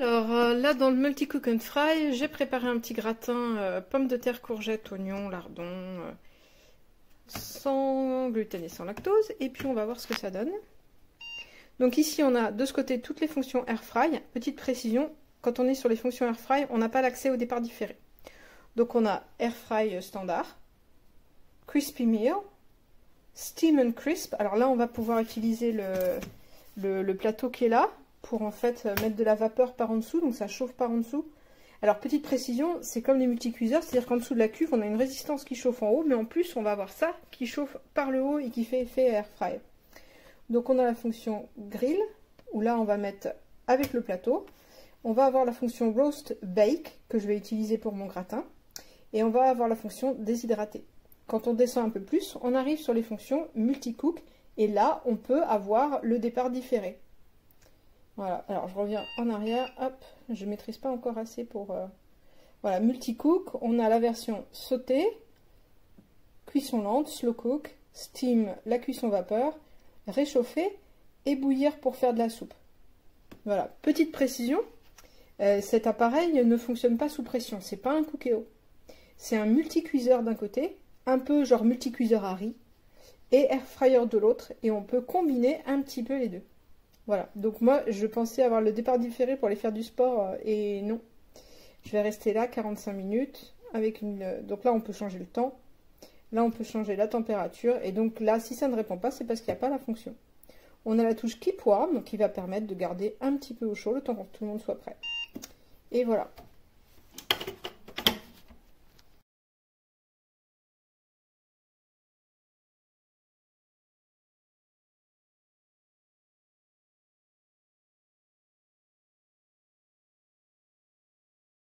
Alors là dans le multi cook and fry, j'ai préparé un petit gratin pommes de terre, courgettes, oignons, lardons, sans gluten et sans lactose. Et puis on va voir ce que ça donne. Donc ici on a de ce côté toutes les fonctions air fry. Petite précision, quand on est sur les fonctions air fry, on n'a pas l'accès au départ différé. Donc on a air fry standard, crispy meal, steam and crisp. Alors là on va pouvoir utiliser le plateau qui est là pour en fait mettre de la vapeur par en dessous, donc ça chauffe par en dessous. Alors petite précision, c'est comme les multicuiseurs, c'est-à-dire qu'en dessous de la cuve on a une résistance qui chauffe en haut, mais en plus on va avoir ça qui chauffe par le haut et qui fait effet air fry. Donc on a la fonction grill, où là on va mettre avec le plateau. On va avoir la fonction roast bake, que je vais utiliser pour mon gratin. Et on va avoir la fonction déshydrater. Quand on descend un peu plus, on arrive sur les fonctions multi-cook, et là on peut avoir le départ différé. Voilà, alors je reviens en arrière, hop, je ne maîtrise pas encore assez pour... Voilà, multi-cook, on a la version sautée, cuisson lente, slow cook, steam, la cuisson vapeur, réchauffer et bouillir pour faire de la soupe. Voilà, petite précision, cet appareil ne fonctionne pas sous pression, c'est pas un Cookéo. C'est un multicuiseur d'un côté, un peu genre multicuiseur à riz, et air fryer de l'autre, et on peut combiner un petit peu les deux. Voilà, donc moi je pensais avoir le départ différé pour aller faire du sport, et non. Je vais rester là 45 minutes, avec une... donc là on peut changer le temps, là on peut changer la température, et donc là si ça ne répond pas, c'est parce qu'il n'y a pas la fonction. On a la touche Keep Warm, qui va permettre de garder un petit peu au chaud, le temps que tout le monde soit prêt. Et voilà.